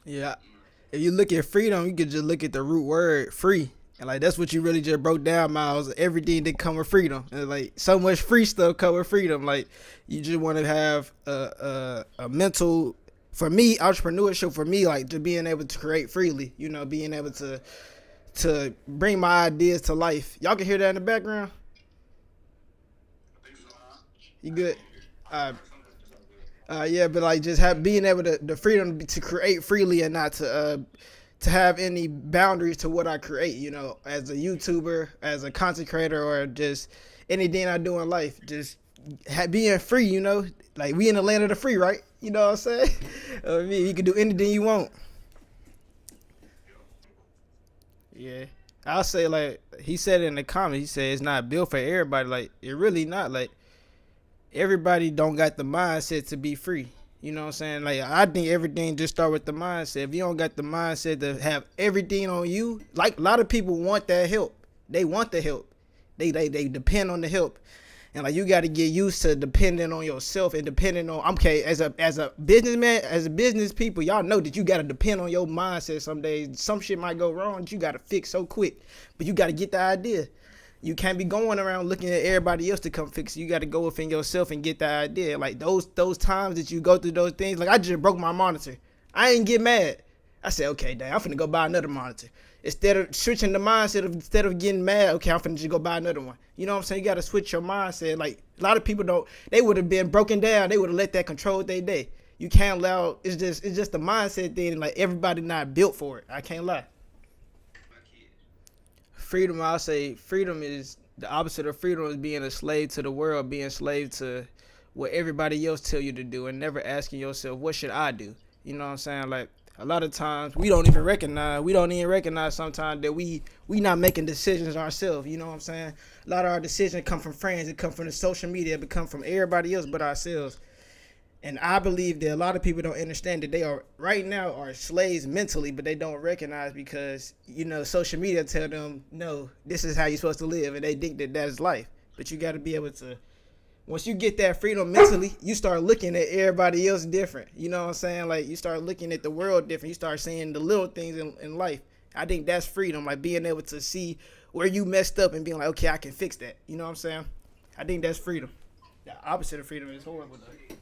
Yeah. If you look at freedom, you could just look at the root word free. And like that's what you really just broke down, Miles. Everything that come with freedom. And like so much free stuff come with freedom. Like you just want to have a mental for me, entrepreneurship for me, like just being able to create freely, being able to bring my ideas to life. Y'all can hear that in the background? You good? Uh, yeah, but like just have being able to the freedom to create freely and not to have any boundaries to what I create. As a YouTuber, as a content creator, or just anything I do in life, just being free. Like we in the land of the free, right? You know what I'm saying? I mean, you can do anything you want. Yeah. I'll say like he said in the comments, he said it's not built for everybody. Like it really not. Like everybody don't got the mindset to be free. You know what I'm saying? Like I think everything just start with the mindset. If you don't got the mindset to have everything on you, like a lot of people want that help. They want the help. They depend on the help. And like you got to get used to depending on yourself and depending on okay as a businessman, as a business people, y'all know that you got to depend on your mindset. Some days some shit might go wrong that you got to fix so quick, but you got to get the idea. You can't be going around looking at everybody else to come fix it. You got to go within yourself and get the idea. Like those times that you go through those things. Like I just broke my monitor. I ain't get mad. I said, okay, dang, I'm finna go buy another monitor. Instead of switching the mindset of instead of getting mad, okay, I'm finna just go buy another one. You know what I'm saying? You got to switch your mindset. Like a lot of people don't. They would have been broken down. They would have let that control their day. You can't allow. It's just a mindset thing. Like everybody not built for it. I can't lie. Freedom, I'll say freedom is the opposite of freedom is being a slave to the world, being a slave to what everybody else tell you to do and never asking yourself, what should I do? You know what I'm saying? Like a lot of times we don't even recognize sometimes that we not making decisions ourselves. You know what I'm saying? A lot of our decisions come from friends, it come from the social media, it come from everybody else but ourselves. And I believe that a lot of people don't understand that they are right now are slaves mentally, but they don't recognize because social media tell them no, this is how you're supposed to live, and they think that that's life. But you got to be able to. Once you get that freedom mentally, you start looking at everybody else different. You know what I'm saying? Like you start looking at the world different. You start seeing the little things in life. I think that's freedom, like being able to see where you messed up and being like, okay, I can fix that. You know what I'm saying? I think that's freedom. The opposite of freedom is horrible though.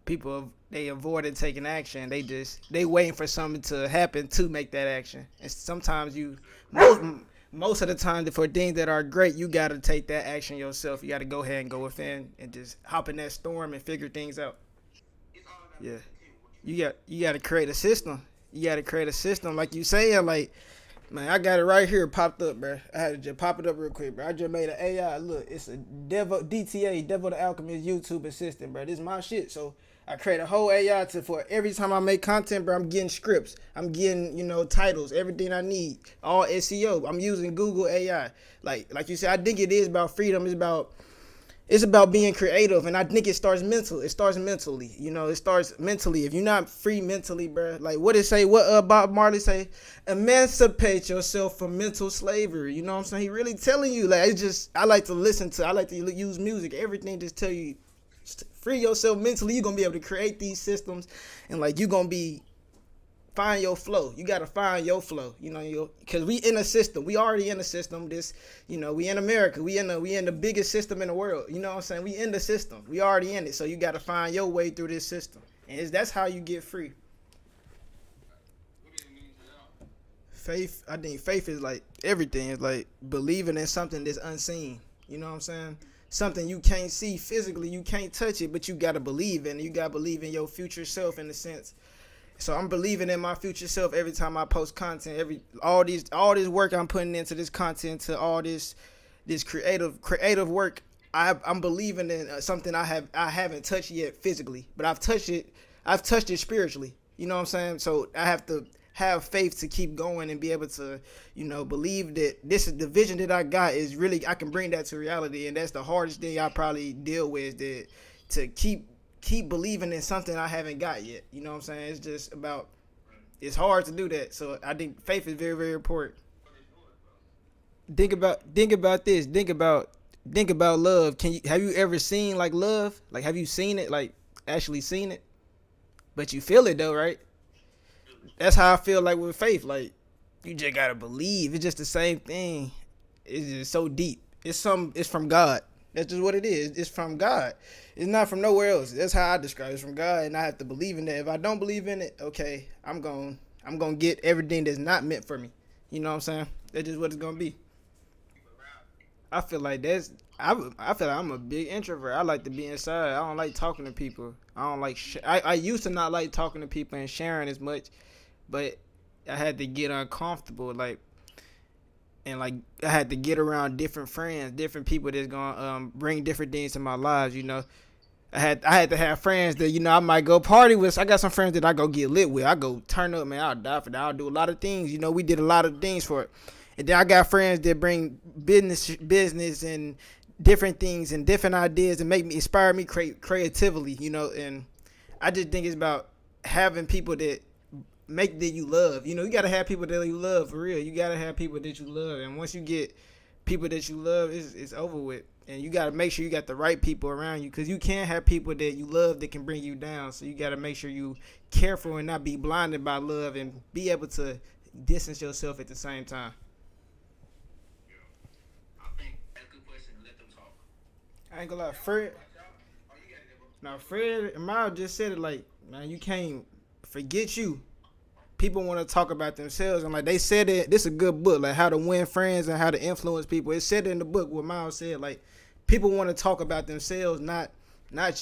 People they avoided taking action. They waiting for something to happen to make that action. And sometimes most of the time for things that are great, you gotta take that action yourself. You gotta go ahead and go within and just hop in that storm and figure things out. Yeah, you gotta create a system. You gotta create a system like you saying like. Man, I got it right here, popped up, bro. I had to just pop it up real quick, bro. I just made an AI. Look, it's a Devo DTA, Devo the Alchemist YouTube assistant, bro. This is my shit. So I create a whole AI for every time I make content, bro. I'm getting scripts. I'm getting titles, everything I need, all SEO. I'm using Google AI. Like you said, I think it is about freedom. It's about being creative, and I think it starts mental. It starts mentally. It starts mentally. If you're not free mentally, bro, like what it say? What Bob Marley say? Emancipate yourself from mental slavery. You know what I'm saying? He really telling you. Like it's just I like to listen to. I like to use music. Everything just tell you free yourself mentally. You're gonna be able to create these systems, and like you're gonna be find your flow. You gotta find your flow. Because we in a system. We already in a system. We in America. We in the biggest system in the world. You know what I'm saying? We in the system. We already in it. So you gotta find your way through this system, and that's how you get free. Faith. I think faith is like everything. It's like believing in something that's unseen. You know what I'm saying? Something you can't see physically, you can't touch it, but you gotta believe in. You gotta believe in your future self in a sense. So I'm believing in my future self every time I post content. All this work I'm putting into this content, to all this creative work. I'm believing in something I haven't touched yet physically, but I've touched it. I've touched it spiritually. You know what I'm saying? So I have to have faith to keep going and be able to, believe that this is the vision that I got is really I can bring that to reality, and that's the hardest thing I probably deal with. That to keep believing in something I haven't got yet. You know what I'm saying? It's just about it's hard to do that. So I think faith is very, very important. Think about this. Think about love. Have you ever seen like love? Like have you seen it? Like actually seen it? but you feel it though, right? That's how I feel like with faith. Like you just gotta believe. It's just the same thing. It's just so deep. It's from God. That's just what it is. It's from God. It's not from nowhere else. That's how I describe it. It's from God, and I have to believe in that. If I don't believe in it, okay, I'm gonna get everything that's not meant for me. You know what I'm saying? That's just what it's gonna be. I feel like that's I feel like I'm a big introvert. I like to be inside. I don't like talking to people. I don't like. I used to not like talking to people and sharing as much, but I had to get uncomfortable. Like I had to get around different friends, different people that's gonna bring different things to my lives. I had to have friends that I might go party with. I got some friends that I go get lit with. I go turn up, man. I'll die for that. I'll do a lot of things. We did a lot of things for it. And then I got friends that bring business and different things and different ideas and make me inspire me creatively. And I just think it's about having people that make that you love. You gotta have people that you love for real. You gotta have people that you love, and once you get people that you love, it's over with. And you gotta make sure you got the right people around you, because you can't have people that you love that can bring you down. So you gotta make sure you careful and not be blinded by love, and be able to distance yourself at the same time. I ain't gonna lie, Fred. Now Fred and Miles just said it like, man, you can't forget you. People want to talk about themselves, and like they said it, this is a good book, like How to Win Friends and How to Influence People. It said it in the book what Miles said, like people want to talk about themselves, not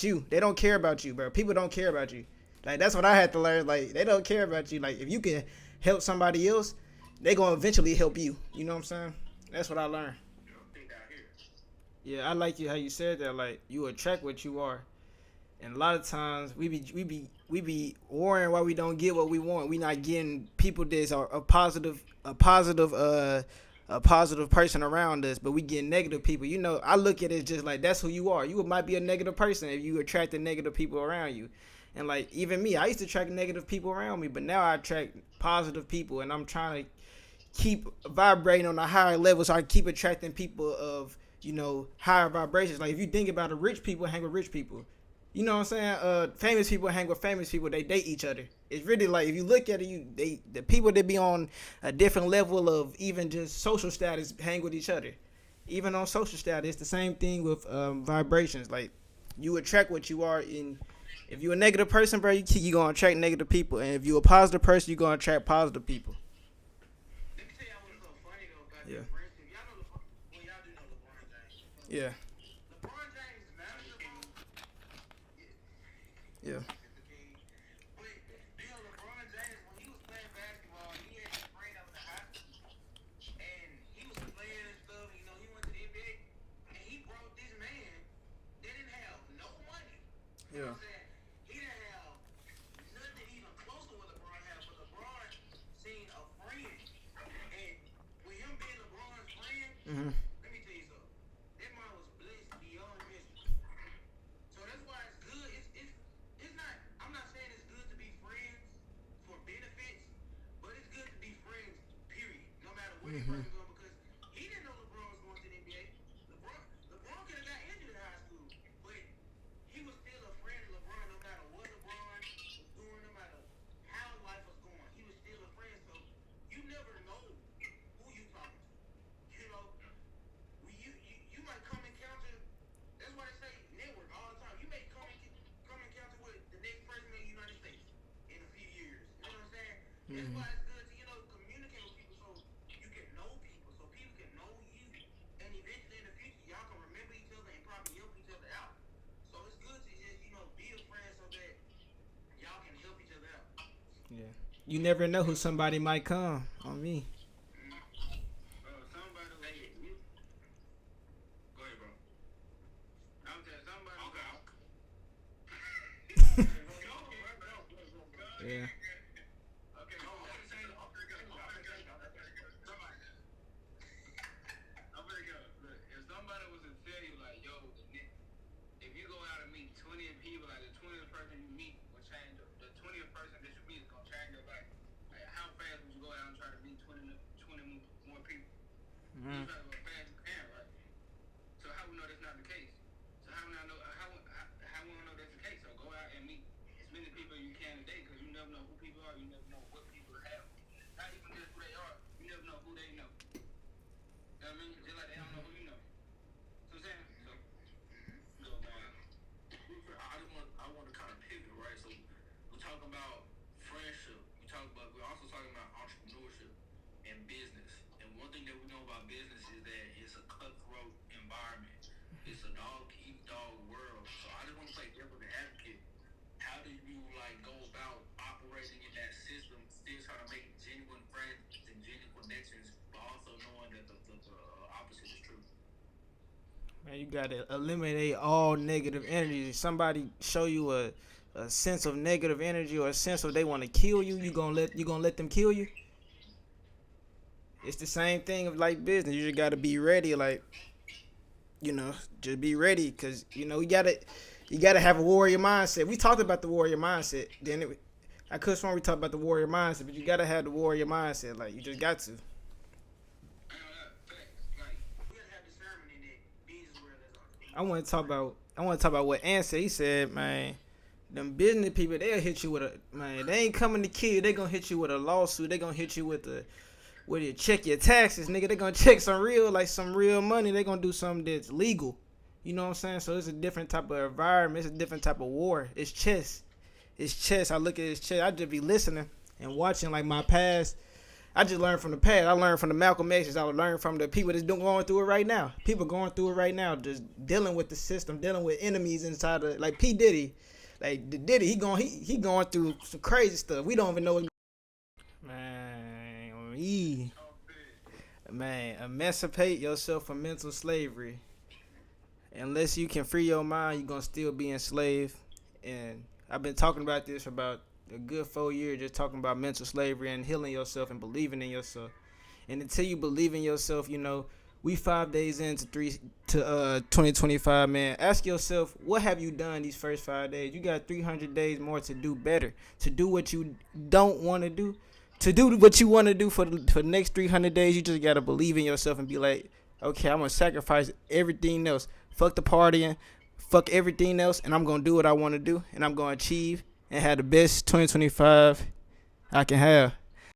you. They don't care about you, bro. People don't care about you. Like that's what I had to learn. Like they don't care about you. Like if you can help somebody else, they gonna eventually help you. You know what I'm saying? That's what I learned. Yeah, I like you how you said that. Like you attract what you are. And a lot of times we be worrying why we don't get what we want. We not getting people that's are a positive person around us, but we get negative people. I look at it just like that's who you are. You might be a negative person if you attract the negative people around you. And like even me, I used to attract negative people around me, but now I attract positive people, and I'm trying to keep vibrating on a higher level, so I keep attracting people of higher vibrations. Like if you think about it, rich people hang with rich people. You know what I'm saying? Famous people hang with famous people. They date each other. It's really like if you look at it, the people that be on a different level of even just social status hang with each other. Even on social status, it's the same thing with vibrations. Like you attract what you are. In if you're a negative person, bro, you gonna attract negative people, and if you're a positive person, you gonna attract positive people. Yeah. Yeah. Yeah. Yeah. Mm-hmm. Mm-hmm. Mm-hmm. Yeah. You never know who somebody might come on me. Yeah. Mm-hmm. Man, you gotta eliminate all negative energy. Somebody show you a sense of negative energy or a sense of they want to kill you, you gonna let them kill you. It's the same thing of like business. You just gotta be ready. Like just be ready because you gotta have a warrior mindset. We talked about the warrior mindset. I could have sworn we talked about the warrior mindset, but you gotta have the warrior mindset. Like you just got to. I want to talk about what Ant said. He said, man, them business people, they'll hit you with a man. They ain't coming to kill you. They gonna hit you with a lawsuit. They gonna hit you with you check your taxes, nigga. They gonna check some real money. They gonna do something that's legal. You know what I'm saying? So it's a different type of environment. It's a different type of war. It's chess. It's chess. I look at his chess. I just be listening and watching like my past. I just learned from the past. I learned from the Malcolm X's. I would learn from the people that's going through it right now. People going through it right now, just dealing with the system, dealing with enemies inside of like P Diddy, like the Diddy. He going through some crazy stuff. We don't even know. Man, emancipate yourself from mental slavery. Unless you can free your mind, you're gonna still be enslaved. And I've been talking about this for about a good 4 years, just talking about mental slavery and healing yourself and believing in yourself. And until you believe in yourself, we 5 days into 2025, man. Ask yourself, what have you done these first 5 days? You got 300 days more to do better, to do what you don't want to do, to do what you want to do for the next 300 days. You just gotta believe in yourself and be like, okay, I'm gonna sacrifice everything else. Fuck the partying, fuck everything else, and I'm gonna do what I want to do, and I'm gonna achieve and have the best 2025 I can have.